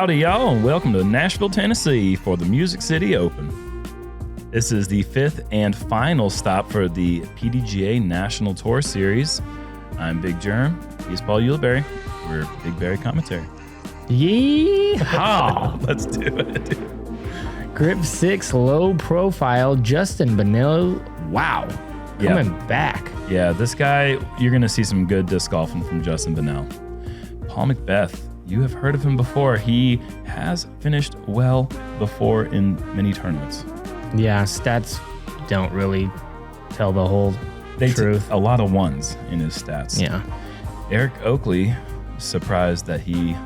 Howdy, y'all, and welcome to Nashville, Tennessee for the Music City Open. This is the fifth and final stop for the PDGA National Tour Series. I'm Big Jerm. He's Paul Ulibarri. We're BigBarri commentary. Yeehaw! Let's do it. Grip 6 low profile Justin Bunnell. Wow. Coming back. Yeah, this guy, you're going to see some good disc golfing from Justin Bunnell. Paul McBeth, you have heard of him before. He has finished well before in many tournaments. Yeah, stats don't really tell the whole truth. A lot of ones in his stats. Yeah. Eric Oakley, surprised that he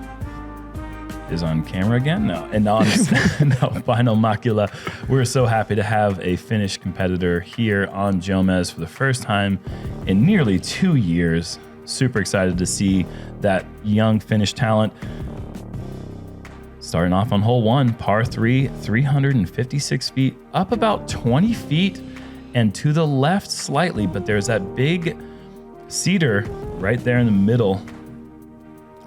is on camera again. No, and on final Mäkelä. We're so happy to have a Finnish competitor here on Jomez for the first time in nearly 2 years. Super excited to see that young Finnish talent. Starting off on hole 1, par 3, 356 feet, up about 20 feet and to the left slightly, but there's that big cedar right there in the middle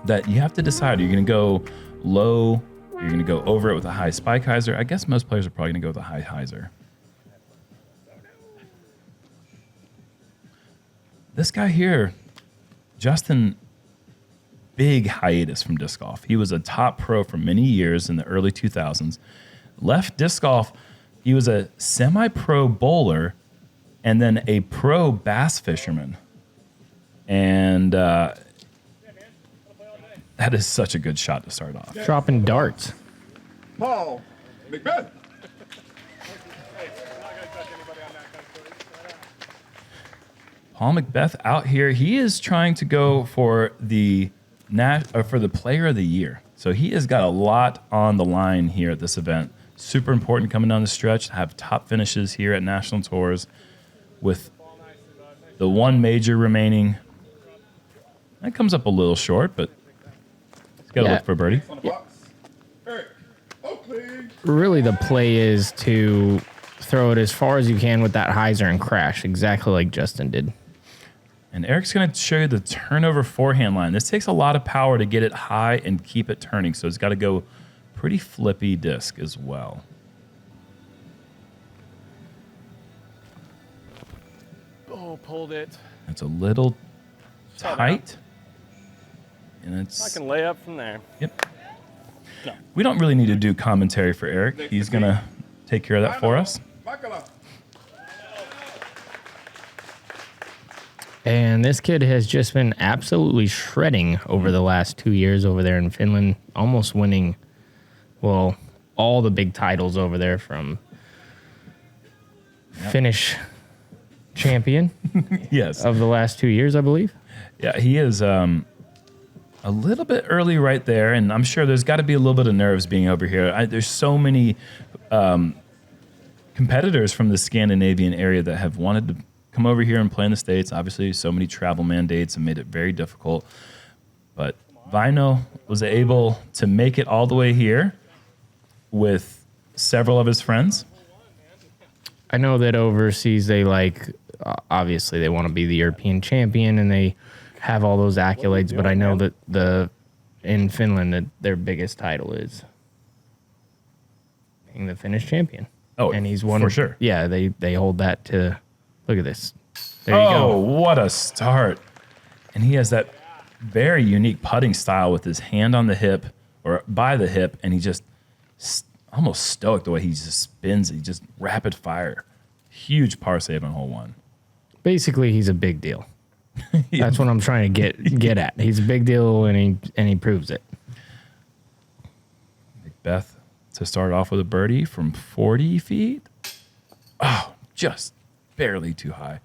that you have to decide. Are you going to go low? You're going to go over it with a high spike hyzer? I guess most players are probably going to go with a high hyzer. This guy here, Justin, big hiatus from disc golf. He was a top pro for many years in the early 2000s. Left disc golf. He was a semi-pro bowler and then a pro bass fisherman. And that is such a good shot to start off. Dropping darts. Paul McBeth. Paul McBeth out here. He is trying to go for the Player of the Year. So he has got a lot on the line here at this event. Super important coming down the stretch to have top finishes here at national tours with the one major remaining. That comes up a little short, but he's got to look for a birdie. Really, the play is to throw it as far as you can with that hyzer and crash, exactly like Justin did. And Eric's going to show you the turnover forehand line. This takes a lot of power to get it high and keep it turning, so it's got to go pretty flippy disc as well. Oh, pulled it. It's a little tight. And it's, I can lay up from there. Yep. No. We don't really need to do commentary for Eric. He's going to take care of that for us. And this kid has just been absolutely shredding over the last 2 years over there in Finland, almost winning, well, all the big titles over there from Finnish champion Yes. of the last 2 years, I believe. Yeah, he is a little bit early right there, and I'm sure there's got to be a little bit of nerves being over here. There's so many competitors from the Scandinavian area that have wanted to come over here and play in the States. Obviously, so many travel mandates have made it very difficult. But Väinö was able to make it all the way here with several of his friends. I know that overseas they obviously they want to be the European champion and they have all those accolades, but I know that in Finland that their biggest title is being the Finnish champion. Oh, and he's won for sure. Yeah, they hold that to. Look at this. There you Oh, go. what a start. And he has that very unique putting style with his hand on the hip or by the hip, and he just almost stoic the way he just spins. He just rapid fire. Huge par save on hole 1. Basically, he's a big deal. Yeah. That's what I'm trying to get at. He's a big deal, and he proves it. McBeth to start off with a birdie from 40 feet. Oh, just barely too high.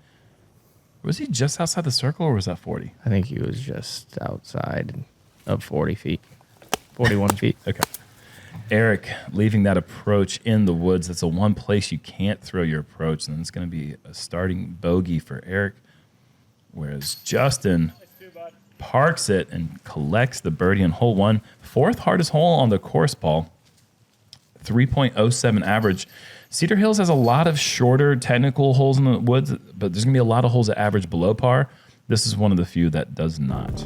Was he just outside the circle, or was that 40? I think he was just outside of 40 feet, 41 feet. Okay. Eric leaving that approach in the woods. That's the one place you can't throw your approach, and it's going to be a starting bogey for Eric. Whereas Justin parks it and collects the birdie on hole 1. Fourth hardest hole on the course, Paul. 3.07 average. Cedar Hills has a lot of shorter technical holes in the woods, but there's going to be a lot of holes that average below par. This is one of the few that does not.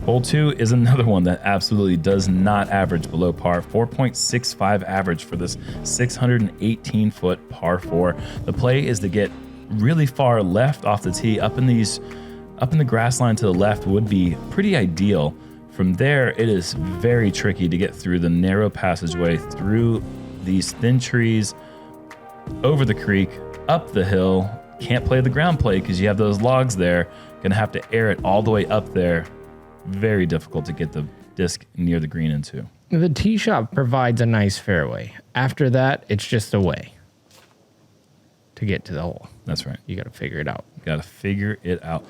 Hole 2 is another one that absolutely does not average below par. 4.65 average for this 618-foot par 4. The play is to get really far left off the tee. Up in the grass line to the left would be pretty ideal. From there, it is very tricky to get through the narrow passageway, through these thin trees, over the creek, up the hill. Can't play the ground play because you have those logs there. Gonna have to air it all the way up there. Very difficult to get the disc near the green into. The tee shot provides a nice fairway. After that, it's just a way to get to the hole. That's right. You got to figure it out. Got to figure it out.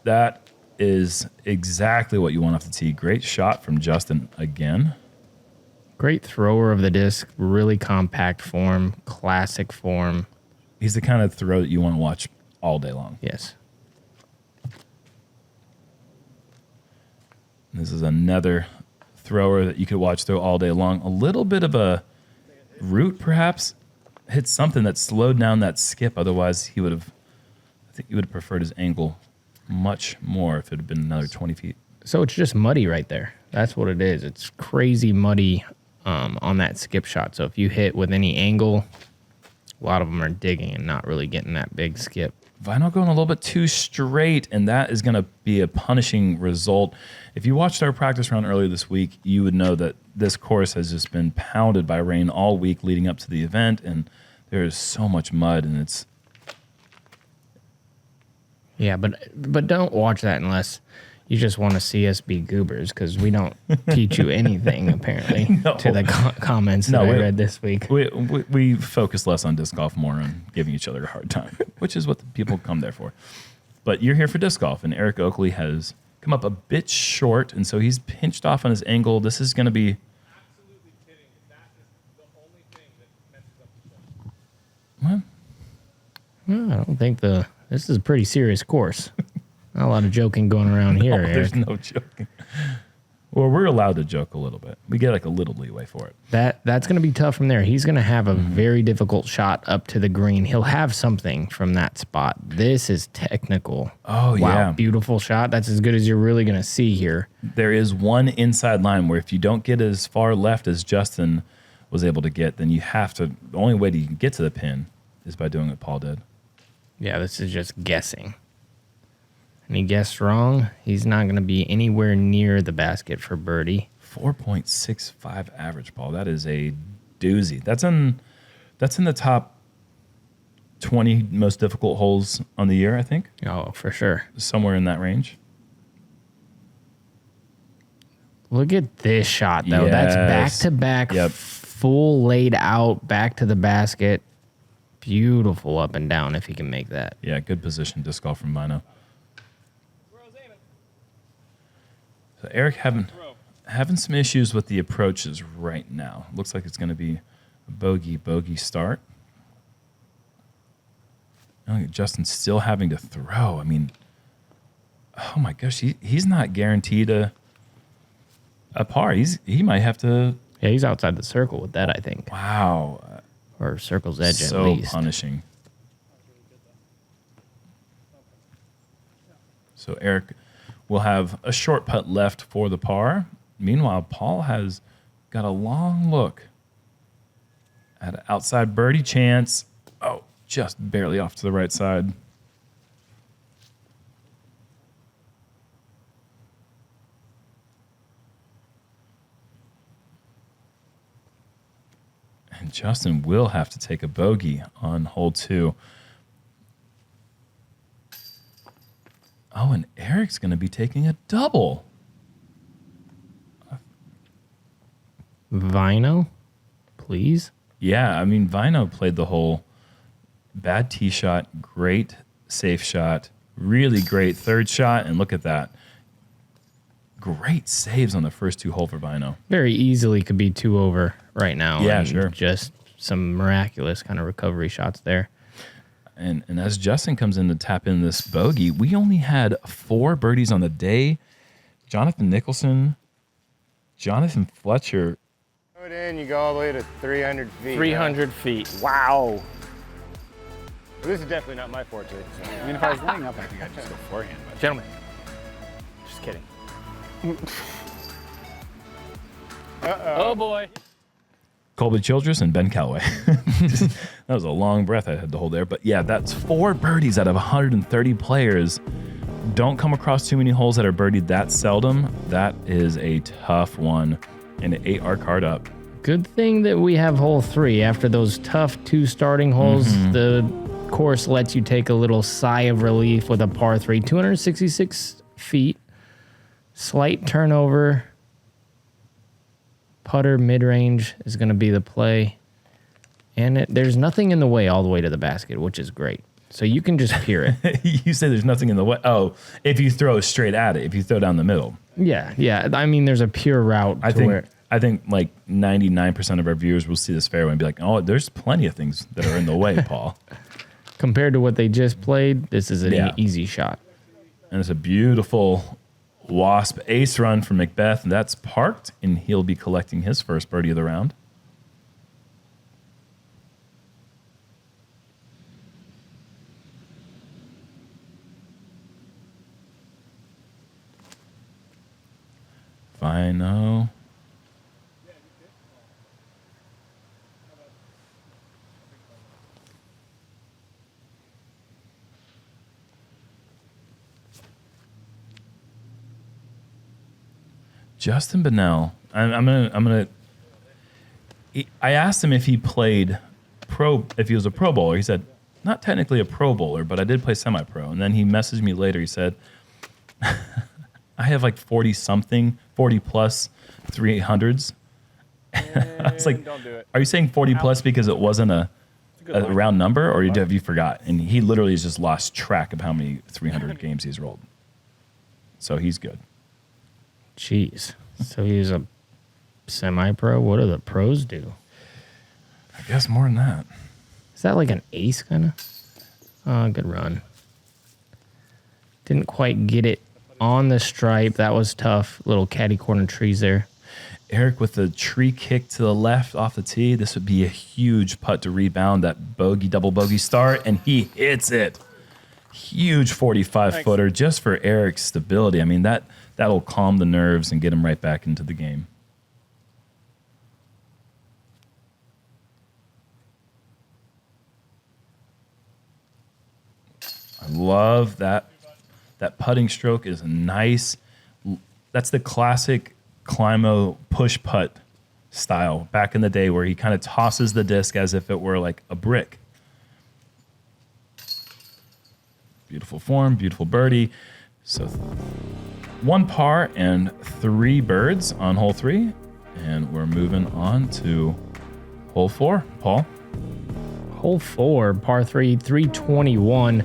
That is exactly what you want off the tee. Great shot from Justin again. Great thrower of the disc, really compact form, classic form. He's the kind of throw that you want to watch all day long. Yes. This is another thrower that you could watch throw all day long. A little bit of a root, perhaps, hit something that slowed down that skip. Otherwise, I think he would have preferred his angle much more if it had been another 20 feet. So it's just muddy right there. That's what it is. It's crazy muddy on that skip shot. So if you hit with any angle, a lot of them are digging and not really getting that big skip. Väinö going a little bit too straight, and that is going to be a punishing result. If you watched our practice round earlier this week, you would know that this course has just been pounded by rain all week leading up to the event, and there is so much mud, and it's... Yeah, but don't watch that unless you just want to see us be goobers, because we don't teach you anything, apparently, to the comments that I read this week. We focus less on disc golf, more on giving each other a hard time, which is what the people come there for. But you're here for disc golf, and Eric Oakley has come up a bit short, and so he's pinched off on his angle. This is going to be... Absolutely kidding. That is the only thing that messes up the shot. Well, I don't think this is a pretty serious course. Not a lot of joking going around here, Eric. There's no joking. Well, we're allowed to joke a little bit. We get like a little leeway for it. That's going to be tough from there. He's going to have a very difficult shot up to the green. He'll have something from that spot. This is technical. Oh, wow, yeah. Beautiful shot. That's as good as you're really going to see here. There is one inside line where if you don't get as far left as Justin was able to get, then you have to... The only way to get to the pin is by doing what Paul did. Yeah, this is just guessing. And he guessed wrong. He's not going to be anywhere near the basket for birdie. 4.65 average, Paul. That is a doozy. That's in the top 20 most difficult holes on the year, I think. Oh, for sure. Somewhere in that range. Look at this shot, though. Yes. That's back-to-back, Yep. full laid out, back to the basket. Beautiful up and down if he can make that. Yeah, good position disc golf from Mäkelä. So Eric having some issues with the approaches right now. Looks like it's going to be a bogey start. Oh, Justin's still having to throw. I mean, oh my gosh, he's not guaranteed a par. He might have to. Yeah, he's outside the circle with that, I think. Wow. Or circle's edge at So least. punishing. So Eric will have a short putt left for the par. Meanwhile, Paul has got a long look at an outside birdie chance. Oh, just barely off to the right side. And Justin will have to take a bogey on hole 2. Oh, and Eric's going to be taking a double. Väinö, please. Yeah, I mean, Väinö played the hole. Bad tee shot, great safe shot, really great third shot, and look at that. Great saves on the first 2 holes for Väinö. Very easily could be 2 over right now. Yeah, and sure. Just some miraculous kind of recovery shots there. And as Justin comes in to tap in this bogey, we only had 4 birdies on the day. Jonathan Nicholson, Jonathan Fletcher. Throw it in, you go all the way to 300 feet. 300 feet. Wow. Well, this is definitely not my forte. So. I mean, if I was laying up, I think I'd just go forehand. But Gentlemen, just kidding. Oh boy. Colby Childress and Ben Calloway. That was a long breath I had to hold there. But yeah, that's 4 birdies out of 130 players. Don't come across too many holes that are birdied that seldom. That is a tough one. And it ate our card up. Good thing that we have hole 3. After those tough 2 starting holes, the course lets you take a little sigh of relief with a par 3. 266 feet. Slight turnover. Putter mid-range is going to be the play. And there's nothing in the way all the way to the basket, which is great. So you can just peer it. You say there's nothing in the way. Oh, if you throw straight at it, if you throw down the middle. Yeah. I mean, there's a pure route I think like 99% of our viewers will see this fairway and be like, oh, there's plenty of things that are in the way, Paul. Compared to what they just played, this is an easy shot. And it's a beautiful Wasp ace run from McBeth. That's parked, and he'll be collecting his first birdie of the round. Väinö. Justin Bunnell. I'm gonna. I asked him if he played pro, if he was a Pro Bowler. He said, not technically a Pro Bowler, but I did play semi-pro. And then he messaged me later. He said, I have like 40 plus 300s. I was like, don't do it. are you saying 40 plus because it wasn't a round number, or have you forgot? And he literally has just lost track of how many 300 games he's rolled. So he's good. Jeez. So he's a semi-pro? What do the pros do? I guess more than that. Is that like an ace kind of? Oh, good run. Didn't quite get it on the stripe. That was tough. Little caddy corner trees there. Eric with the tree kick to the left off the tee. This would be a huge putt to rebound that double bogey start, and he hits it. Huge 45-footer just for Eric's stability. I mean, that'll calm the nerves and get him right back into the game. I love that. That putting stroke is nice. That's the classic Climo push putt style back in the day where he kind of tosses the disc as if it were like a brick. Beautiful form, beautiful birdie. So 1 par and 3 birds on hole 3. And we're moving on to hole 4. Paul? Hole 4, par 3, 321.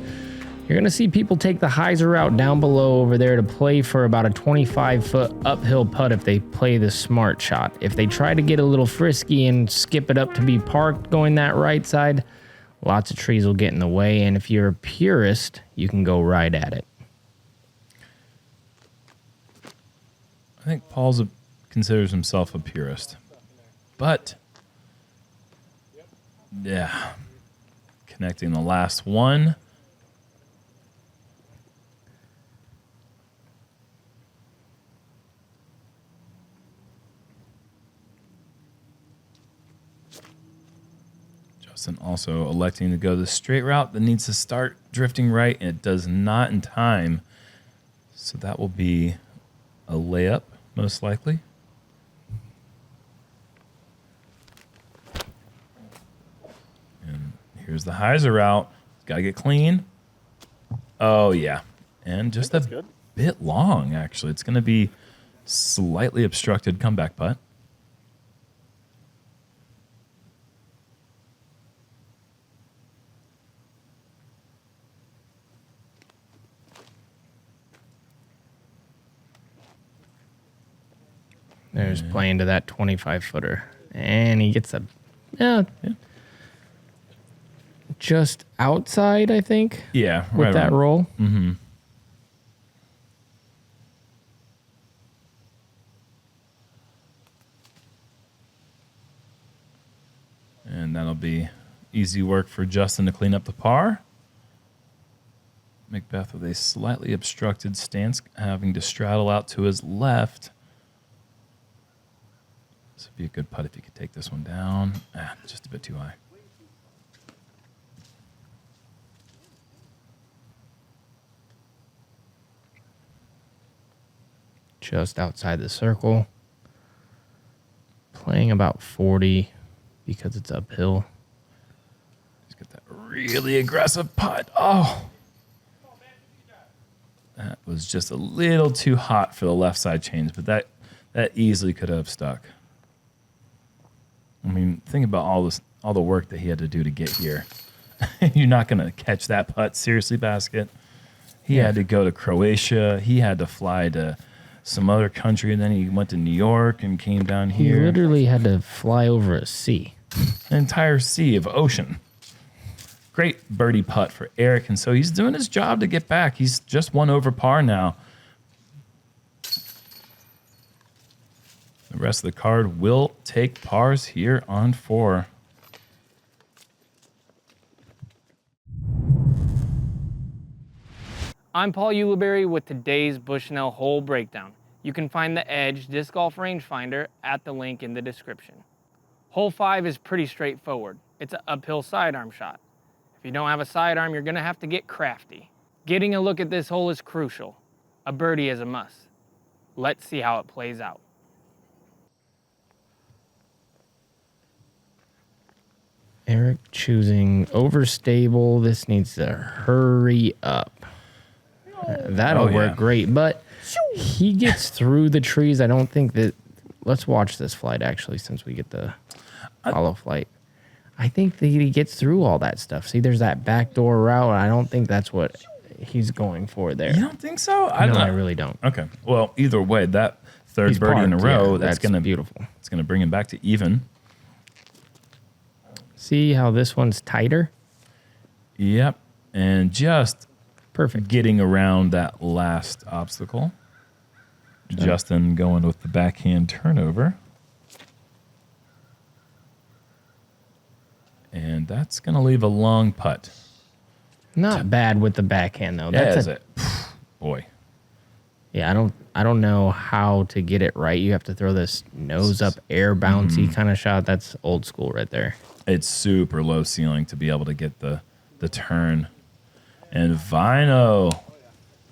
You're going to see people take the hyzer route down below over there to play for about a 25-foot uphill putt if they play the smart shot. If they try to get a little frisky and skip it up to be parked going that right side, lots of trees will get in the way. And if you're a purist, you can go right at it. I think Paul considers himself a purist. But, yeah, connecting the last one. Justin also electing to go the straight route that needs to start drifting right, and it does not in time. So that will be a layup, most likely. And here's the hyzer route. Got to get clean. Oh, yeah. And just a bit long, actually. It's going to be slightly obstructed comeback putt. There's playing to that 25-footer. And he gets just outside, I think. Yeah. With right that around. roll. Mm-hmm. And that'll be easy work for Justin to clean up the par. McBeth with a slightly obstructed stance, having to straddle out to his left. This would be a good putt if he could take this one down. Just a bit too high. Just outside the circle. Playing about 40 because it's uphill. He's got that really aggressive putt. Oh. That was just a little too hot for the left side change, but that easily could have stuck. I mean, think about all the work that he had to do to get here. You're not going to catch that putt. Seriously, Basket. He had to go to Croatia. He had to fly to some other country, and then he went to New York and came down He here. literally had to fly over a sea. An entire sea of ocean. Great birdie putt for Eric, and so he's doing his job to get back. He's just one over par now. The rest of the card will take pars here on 4. I'm Paul Ulibarri with today's Bushnell hole breakdown. You can find the Edge Disc Golf Rangefinder at the link in the description. Hole 5 is pretty straightforward. It's an uphill sidearm shot. If you don't have a sidearm, you're gonna have to get crafty. Getting a look at this hole is crucial. A birdie is a must. Let's see how it plays out. Eric choosing overstable. This needs to hurry up. That'll work great, but he gets through the trees. I don't think that... Let's watch this flight, actually, since we get the follow flight. I think that he gets through all that stuff. See, there's that backdoor route. I don't think that's what he's going for there. You don't think so? I really don't. Okay. Well, either way, that third He's birdie in a parked, row, yeah, that's going to be beautiful. It's going to bring him back to even. See how this one's tighter? Yep. And just perfect getting around that last obstacle. Justin going with the backhand turnover. And that's going to leave a long putt. Not bad with the backhand, though. Yeah, That's boy. Yeah, I don't know how to get it right. You have to throw this nose up, air bouncy kind of shot. That's old school right there. It's super low ceiling to be able to get the turn. And Väinö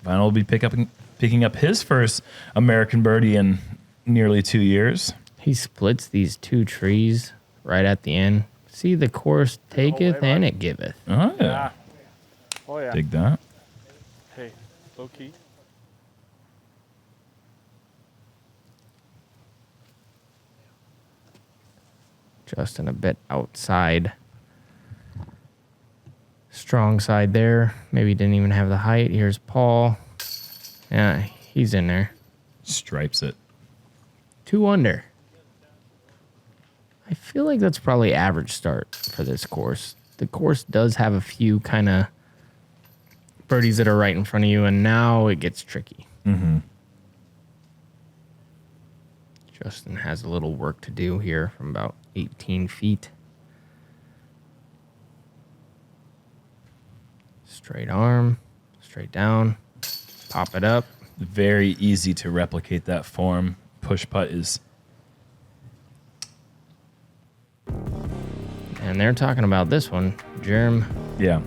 will be picking up his first American birdie in nearly 2 years. He splits these two trees right at the end. See, the course taketh and it giveth. Oh, yeah. Oh, yeah. Dig that. Hey, low key. Justin a bit outside. Strong side there. Maybe didn't even have the height. Here's Paul. Yeah, he's in there. Stripes it. 2 under. I feel like that's probably average start for this course. The course does have a few kind of birdies that are right in front of you, and now it gets tricky. Mm-hmm. Justin has a little work to do here from about 18 feet. Straight arm, straight down, pop it up. Very easy to replicate that form. Push putt is... And they're talking about this one, Jerm. Yeah.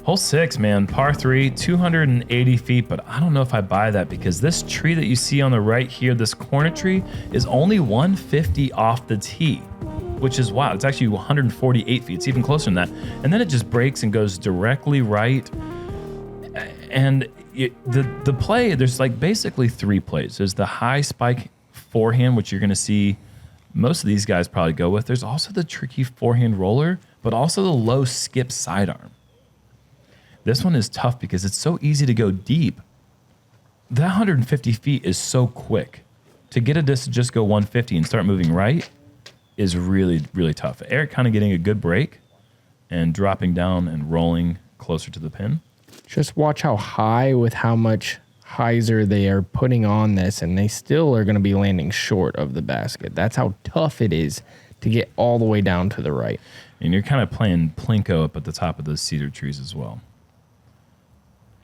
Hole 6, man. Par 3, 280 feet, but I don't know if I buy that because this tree that you see on the right here, this corner tree, is only 150 off the tee, which is wild. It's actually 148 feet. It's even closer than that. And then it just breaks and goes directly right. And the play, there's like basically 3 plays. There's the high spike forehand, which you're going to see most of these guys probably go with. There's also the tricky forehand roller, but also the low skip sidearm. This one is tough because it's so easy to go deep. That 150 feet is so quick. To get it to just go 150 and start moving right is really, really tough. Eric kind of getting a good break and dropping down and rolling closer to the pin. Just watch how high with how much hyzer they are putting on this, and they still are going to be landing short of the basket. That's how tough it is to get all the way down to the right. And you're kind of playing plinko up at the top of those cedar trees as well.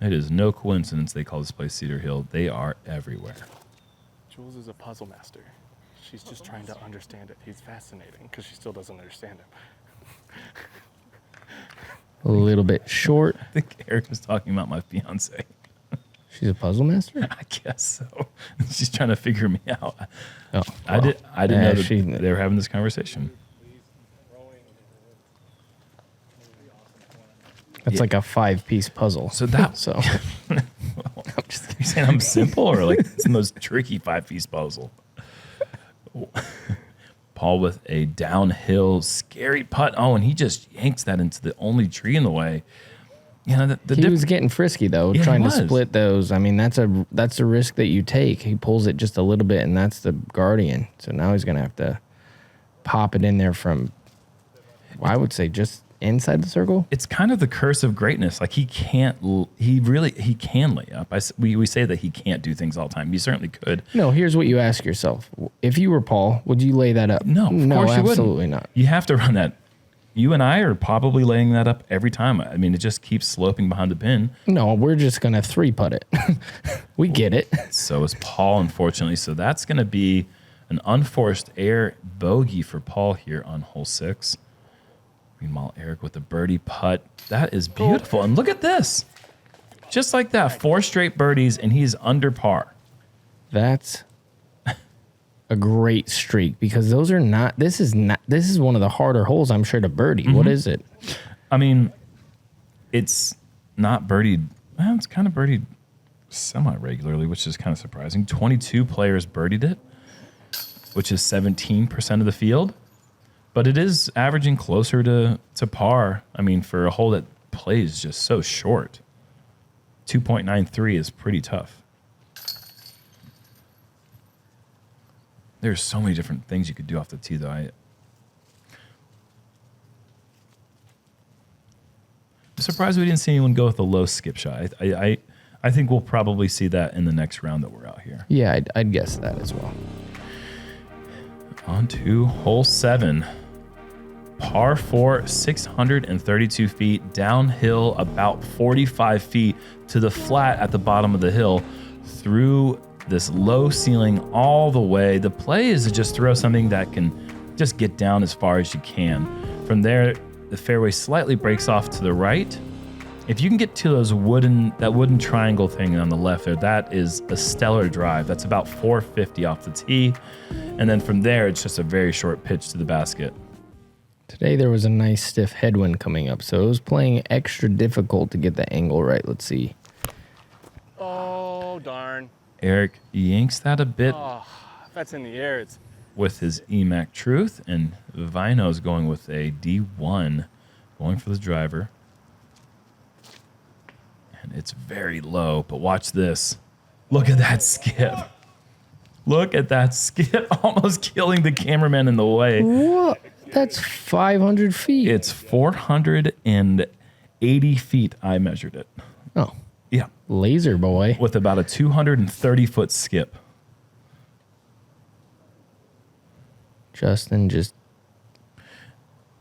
It is no coincidence they call this place Cedar Hill. They are everywhere. Jules is a puzzle master. She's just trying to understand it. He's fascinating because she still doesn't understand him. A little bit short. I think Eric was talking about my fiance. She's a puzzle master? I guess so. She's trying to figure me out. Oh, I didn't know that they were having this conversation. That's like a 5-piece puzzle. So that so I'm just you saying I'm simple or like it's the most tricky 5-piece puzzle. Paul with a downhill scary putt. Oh, and he just yanks that into the only tree in the way. You know, he was getting frisky though, Yeah, trying he to was. split those. I mean, that's a risk that you take. He pulls it just a little bit, and that's the guardian. So now he's gonna have to pop it in there from, I would say, just inside the circle. It's kind of the curse of greatness. Like he can lay up. We say that he can't do things all the time. He certainly could. No, here's what you ask yourself: if you were Paul, would you lay that up? No, of course you wouldn't. Absolutely not. You have to run that. You and I are probably laying that up every time. I mean, it just keeps sloping behind the pin. No, we're just gonna 3-putt it. We get it. So is Paul, unfortunately. So that's going to be an unforced air bogey for Paul here on hole 6. Meanwhile, Eric with a birdie putt. That is beautiful. And look at this. Just like that, 4 straight birdies, and he's under par. That's a great streak because those are not. This is one of the harder holes, I'm sure, to birdie. Mm-hmm. What is it? I mean, it's not birdied. Well, it's kind of birdied semi-regularly, which is kind of surprising. 22 players birdied it, which is 17% of the field. But it is averaging closer to par. I mean, for a hole that plays just so short, 2.93 is pretty tough. There's so many different things you could do off the tee, though. I'm surprised we didn't see anyone go with a low skip shot. I think we'll probably see that in the next round that we're out here. Yeah, I'd guess that as well. On to hole 7. Par 4, 632 feet, downhill about 45 feet to the flat at the bottom of the hill through this low ceiling all the way. The play is to just throw something that can just get down as far as you can. From there, the fairway slightly breaks off to the right. If you can get to that wooden triangle thing on the left there, that is a stellar drive. That's about 450 off the tee. And then from there, it's just a very short pitch to the basket. Today there was a nice stiff headwind coming up, so it was playing extra difficult to get the angle right. Let's see. Oh, darn. Eric yanks that a bit Oh, if that's in the air, it's... with his EMAC Truth, and Väinö's going with a D1, going for the driver. And it's very low, but watch this. Look at that skip. Look at that skip, almost killing the cameraman in the way. What? That's 500 feet. It's 480 feet, I measured it. Oh, Yeah, laser boy. with about a 230-foot skip. Justin just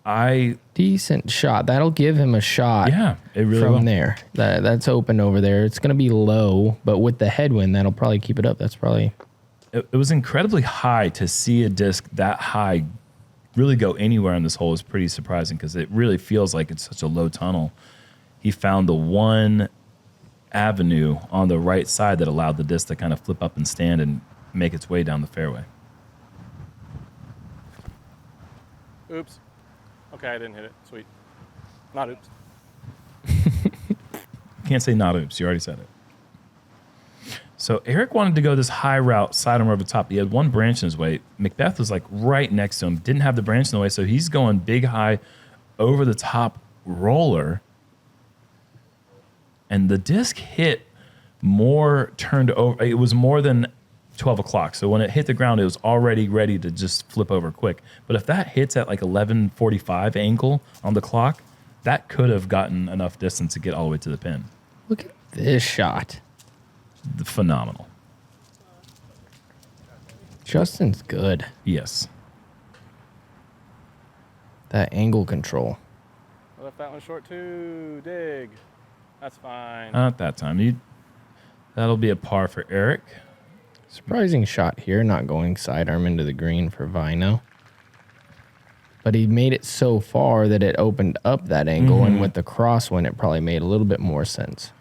I decent shot. That'll give him a shot. Yeah, it really from will. there. That's open over there. It's going to be low, but with the headwind, that'll probably keep it up. That's probably... It was incredibly high. To see a disc that high really go anywhere on this hole is pretty surprising because it really feels like it's such a low tunnel. He found the one avenue on the right side that allowed the disc to kind of flip up and stand and make its way down the fairway. Oops. Okay, I didn't hit it. Sweet. Not oops. Can't say not oops. You already said it. So Eric wanted to go this high route, side arm over the top. He had one branch in his way. McBeth was like right next to him, didn't have the branch in the way, so he's going big high over the top roller. And the disc hit more turned over. It was more than 12 o'clock. So when it hit the ground, it was already ready to just flip over quick. But if that hits at like 11:45 angle on the clock, that could have gotten enough distance to get all the way to the pin. Look at this shot. Phenomenal. Justin's good. Yes. That angle control. I left that one short too. Dig. That's fine. Not that time. That'll be a par for Eric. Surprising shot here, not going sidearm into the green for Väinö. But he made it so far that it opened up that angle, and with the crosswind, it probably made a little bit more sense.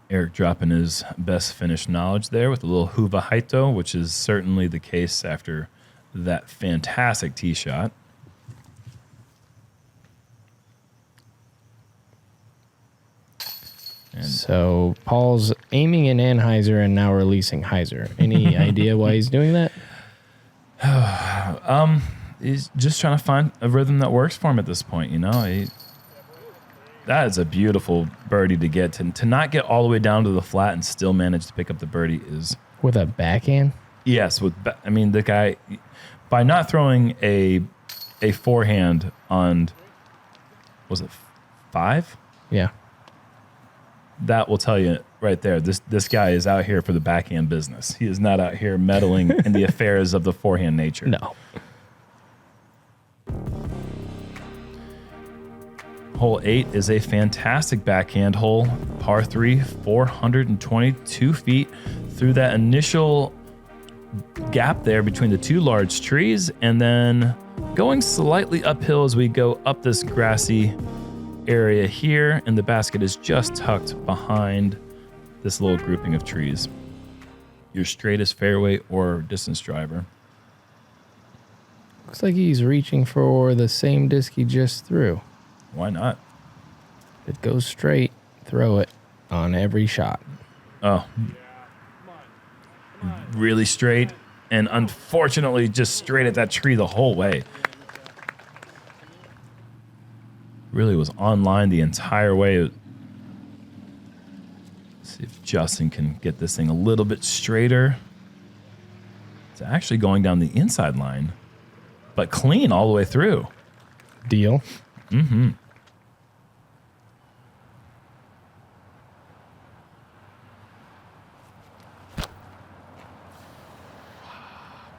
Eric dropping his best finish knowledge there with a little huva haito, which is certainly the case after that fantastic tee shot. And So Paul's aiming in Anheuser and now releasing Heiser. Any idea why he's doing that? he's just trying to find a rhythm that works for him at this point, you know. That is a beautiful birdie to get. To not get all the way down to the flat and still manage to pick up the birdie is... With a backhand? Yes, the guy, by not throwing a forehand on, was it 5? Yeah. That will tell you right there, this guy is out here for the backhand business. He is not out here meddling in the affairs of the forehand nature. No. Hole 8 is a fantastic backhand hole. Par 3, 422 feet through that initial gap there between the two large trees, and then going slightly uphill as we go up this grassy area here, and the basket is just tucked behind this little grouping of trees. Your straightest fairway or distance driver. Looks like he's reaching for the same disc he just threw. Why not? If it goes straight, throw it on every shot. Oh. Really straight, and unfortunately just straight at that tree the whole way. Really was online the entire way. Let's see if Justin can get this thing a little bit straighter. It's actually going down the inside line, but clean all the way through. Deal. Mm-hmm.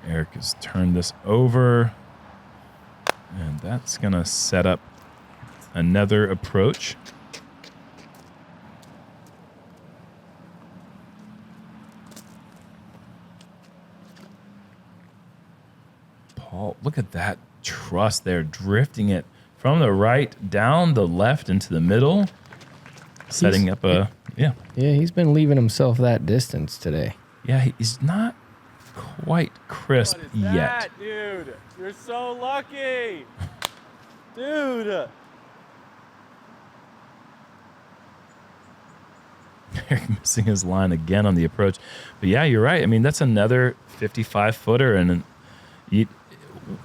Eric has turned this over, and that's going to set up another approach. Paul, look at that truss there, drifting it from the right down the left into the middle, setting up a, yeah. Yeah, he's been leaving himself that distance today. Yeah, he's not quite crisp What is yet. that, dude? You're so lucky. Dude. Eric missing his line again on the approach. But yeah, you're right. I mean, that's another 55-footer. And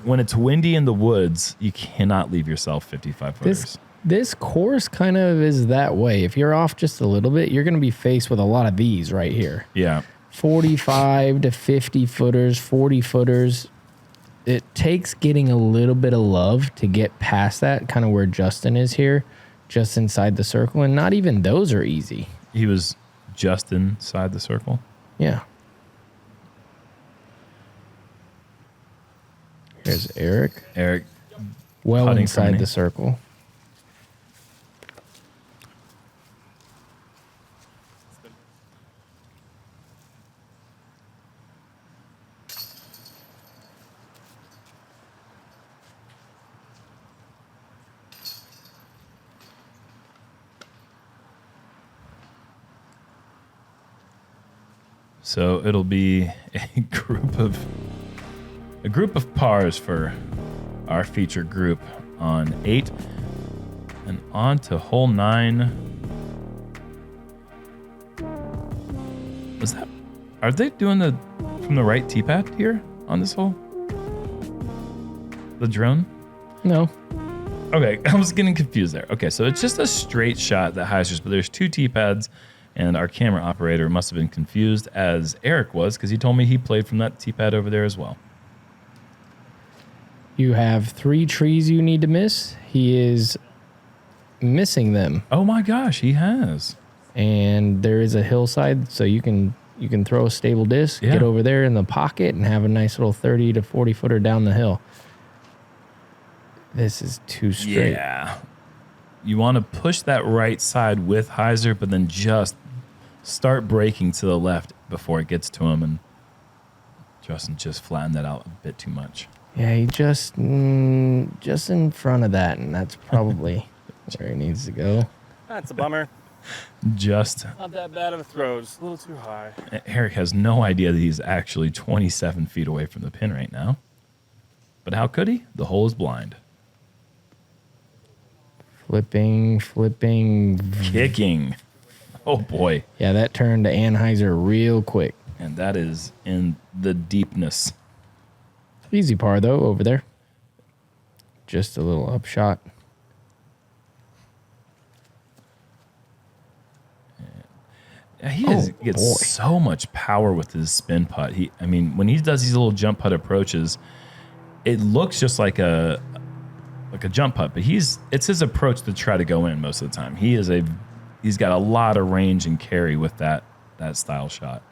when it's windy in the woods, you cannot leave yourself 55-footers. This course kind of is that way. If you're off just a little bit, you're going to be faced with a lot of these right here. Yeah. 45 to 50 footers, 40 footers. It takes getting a little bit of love to get past that, kind of where Justin is here, just inside the circle. And not even those are easy. He was just inside the circle. Yeah. Here's Eric. Eric Well putting inside from the circle. So it'll be a group of pars for our feature group on 8, and on to hole 9. Are they doing the from the right tee pad here on this hole? The drone? No. Okay, I was getting confused there. Okay, so it's just a straight shot that Heiser's, but there's 2 tee pads. And our camera operator must have been confused, as Eric was, because he told me he played from that tee pad over there as well. You have 3 trees you need to miss. He is missing them. Oh my gosh, he has. And there is a hillside, so you can throw a stable disc, Yeah. get over there in the pocket, and have a nice little 30 to 40 footer down the hill. This is too straight. you want to push that right side with hyzer, but then just start braking to the left before it gets to him. And Justin just flattened that out a bit too much. Yeah, he just in front of that, and that's probably where he needs to go. That's a bummer. Just Not that bad of a throw, just a little too high. Eric has no idea that he's actually 27 feet away from the pin right now. But how could he? The hole is blind. Flipping. Kicking. Oh, boy. Yeah, that turned to Anheuser real quick. And that is in the deepness. Easy par, though, over there. Just a little upshot. He gets boy. so much power with his spin putt. When he does these little jump putt approaches, it looks just like a jump putt, but it's his approach to try to go in most of the time. He's got a lot of range and carry with that style shot.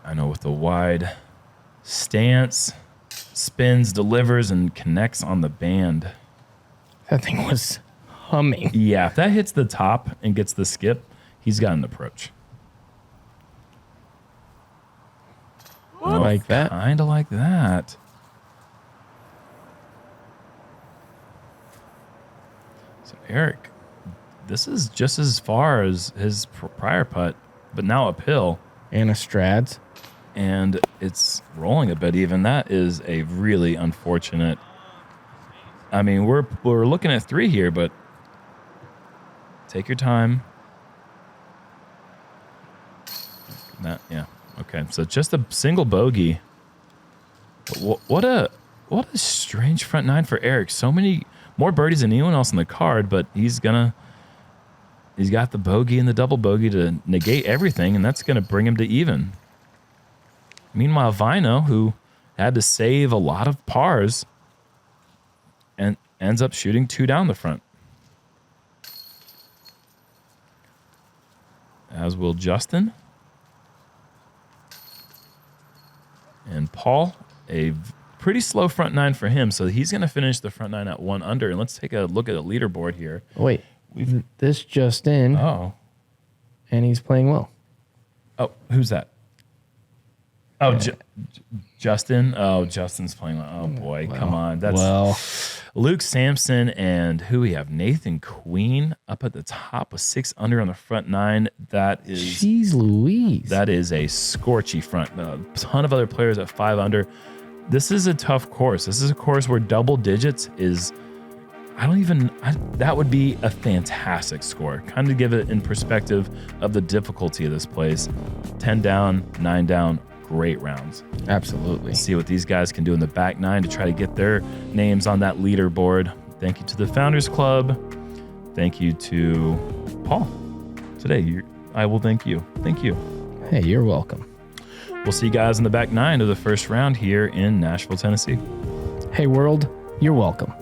I know, with the wide stance, spins, delivers, and connects on the band. That thing was humming. Yeah, if that hits the top and gets the skip, he's got an approach. Like that. Kind of like that. So, Eric, this is just as far as his prior putt, but now uphill. And a Strads. And it's rolling a bit even. That is a really unfortunate. I mean, we're looking at 3 here, but take your time. Yeah. Okay, so just a single bogey. But what a strange front nine for Eric. So many more birdies than anyone else in the card, but he's got the bogey and the double bogey to negate everything, and that's gonna bring him to even. Meanwhile, Väinö, who had to save a lot of pars, and ends up shooting 2 down the front. As will Justin. And Paul, a pretty slow front nine for him, so he's going to finish the front nine at 1 under. And let's take a look at the leaderboard here. Wait, this just in, Oh. and he's playing well. Oh, who's that? Oh, Justin. Oh, Justin's playing well. Oh, boy, come on. That's Luke Sampson and who we have? Nathan Queen up at the top with 6 under on the front nine. That is... Jeez Louise. That is a scorchy front. A ton of other players at 5 under. This is a tough course. This is a course where double digits is... that would be a fantastic score. Kind of give it in perspective of the difficulty of this place. 10 down, 9 down, great rounds. Absolutely. See what these guys can do in the back nine to try to get their names on that leaderboard. Thank you to the Founders Club. Thank you to Paul. Today, I will thank you. Thank you. Hey, you're welcome. We'll see you guys in the back nine of the first round here in Nashville, Tennessee. Hey, world, you're welcome.